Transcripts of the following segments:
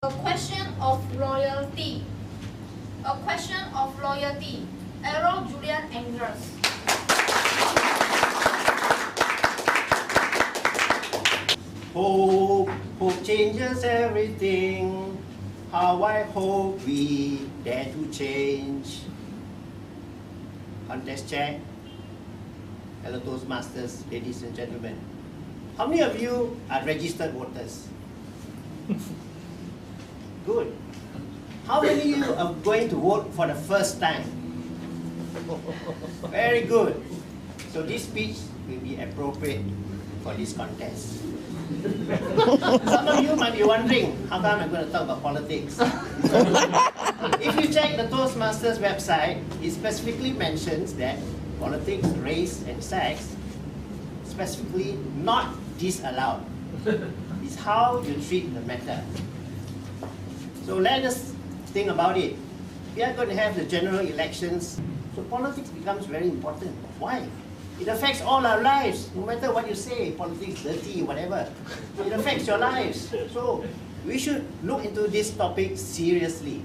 A question of loyalty. A question of loyalty. Errol Julian Angus. Hope changes everything. How I hope we dare to change. Contest check. Hello Toastmasters, ladies and gentlemen. How many of you are registered voters? Good. How many of you are going to vote for the first time? Very good. So this speech will be appropriate for this contest. Some of you might be wondering, how come I'm going to talk about politics? If you check the Toastmasters website, it specifically mentions that politics, race and sex, specifically not disallowed. It's how you treat the matter. So let us think about it. We are going to have the general elections, so politics becomes very important. Why? It affects all our lives, no matter what you say, politics, dirty, whatever. It affects your lives. So we should look into this topic seriously.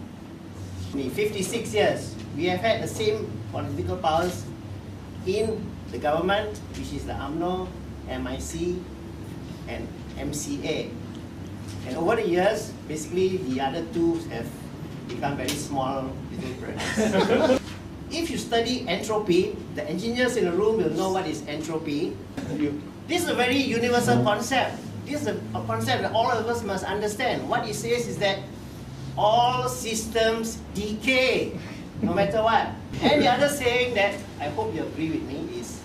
In 56 years, we have had the same political powers in the government, which is the UMNO, MIC, and MCA. And over the years, basically the other two have become very small little products. If you study entropy, the engineers in the room will know what is entropy. This is a very universal concept. This is a concept that all of us must understand. What it says is that all systems decay, no matter what. And the other saying that I hope you agree with me is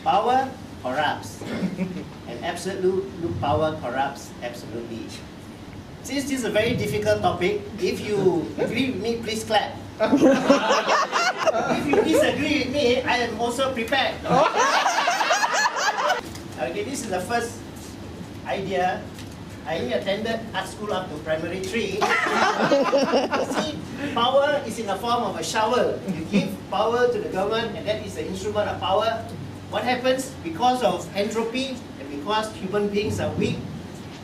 power corrupts, and absolute power corrupts absolutely. Since this is a very difficult topic, if you agree with me, please clap. If you disagree with me, I am also prepared. Okay, this is the first idea. I attended art school up to primary 3. See, power is in the form of a shower. You give power to the government, and that is the instrument of power. What happens? Because of entropy and because human beings are weak,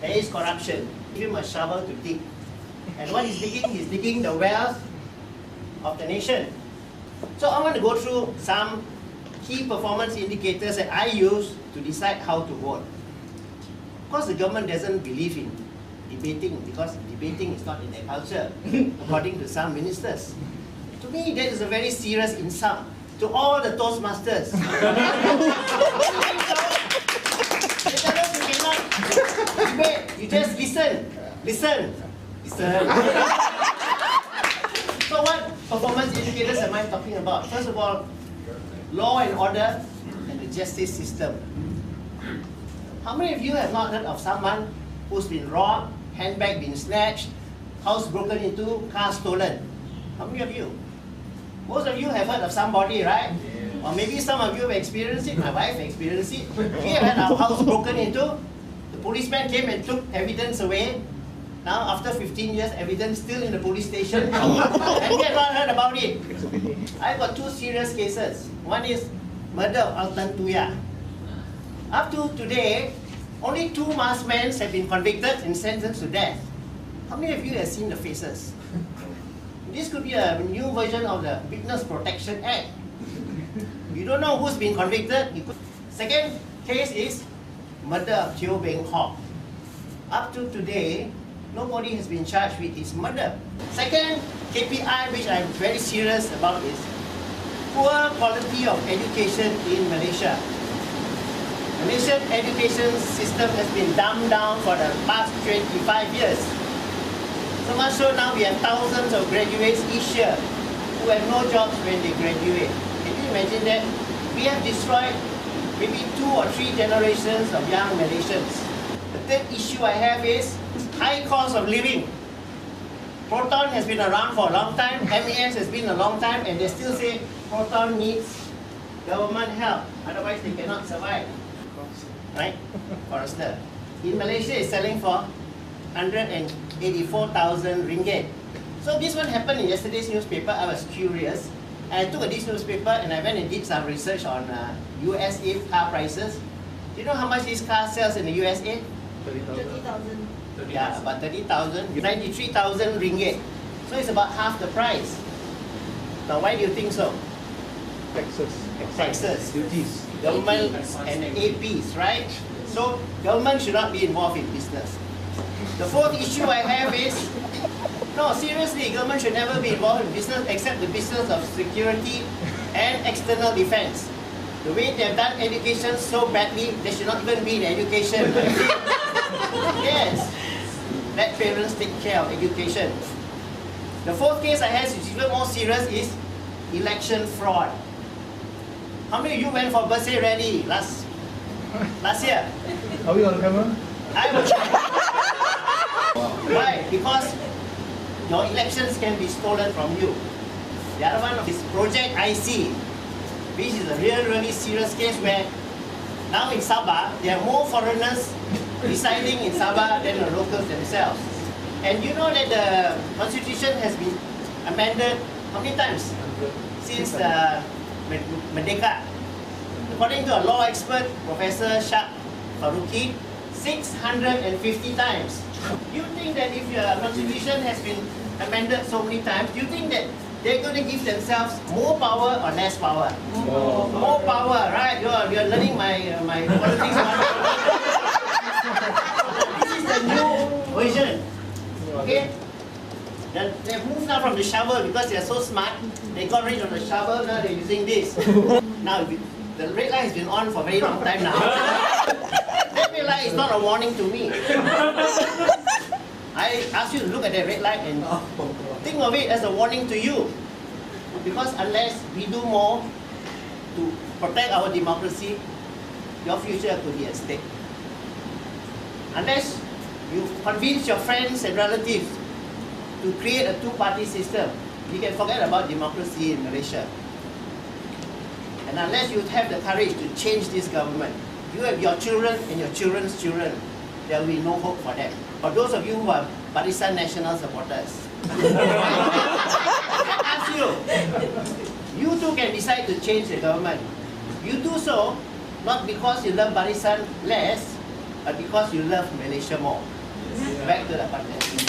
there is corruption. Give him a shovel to dig. And what he's digging? He's digging the wells of the nation. So I want to go through some key performance indicators that I use to decide how to vote. Of course, the government doesn't believe in debating because debating is not in their culture, according to some ministers. To me, that is a very serious insult to all the Toastmasters. They tell us you cannot debate, you just listen. Listen. So what performance indicators am I talking about? First of all, law and order and the justice system. How many of you have not heard of someone who's been robbed, handbag been snatched, house broken into, car stolen? How many of you? Most of you have heard of somebody, right? Yeah. Or maybe some of you have experienced it. My wife experienced it. We have had our house broken into. The policeman came and took evidence away. Now, after 15 years, evidence still in the police station. And we have not heard about it. I've got 2 serious cases. One is murder of Altan Tuya. Up to today, only 2 masked men have been convicted and sentenced to death. How many of you have seen the faces? This could be a new version of the Witness Protection Act. You don't know who's been convicted. Second case is murder of Teo Beng Hock. Up to today, nobody has been charged with his murder. Second KPI, which I'm very serious about, is poor quality of education in Malaysia. Malaysian education system has been dumbed down for the past 25 years. So much so now we have thousands of graduates each year who have no jobs when they graduate. Can you imagine that? We have destroyed maybe 2 or 3 generations of young Malaysians. The third issue I have is high cost of living. Proton has been around for a long time, MAS has been a long time, and they still say Proton needs government help, otherwise they cannot survive. Right? Forrester. In Malaysia, it's selling for 184,000 ringgit. So this one happened in yesterday's newspaper. I was curious. I took this newspaper and I went and did some research on USA car prices. Do you know how much this car sells in the USA? 30,000. Yeah, about 30,000, 93,000 ringgit. So it's about half the price. Now, why do you think so? Taxes, duties. government and APs, right? So government should not be involved in business. The fourth issue I have is, no, seriously, government should never be involved in business except the business of security and external defense. The way they have done education so badly, they should not even be in education. Yes, let parents take care of education. The fourth case I have, which is even more serious, is election fraud. How many of you went for birthday rally last year? Are we on camera? I was. Why? Because your elections can be stolen from you. The other one is Project IC, which is a really serious case where now in Sabah, there are more foreigners residing in Sabah than the locals themselves. And you know that the constitution has been amended how many times? Since Merdeka. According to a law expert, Professor Shah Faruqi, 650 times. You think that if your constitution has been amended so many times, do you think that they're going to give themselves more power or less power? More power, right? You're learning my politics. This is the new version. Okay? They've moved now from the shovel because they're so smart. They got rid of the shovel, now they're using this. Now, the red light has been on for a very long time now. That red light is not a warning to me. I ask you to look at that red light and think of it as a warning to you. Because unless we do more to protect our democracy, your future could be at stake. Unless you convince your friends and relatives to create a two-party system, you can forget about democracy in Malaysia. And unless you have the courage to change this government, you have your children and your children's children, there will be no hope for them. For those of you who are Barisan National supporters, I ask you, you too can decide to change the government. You do so not because you love Barisan less, but because you love Malaysia more. Back to the content.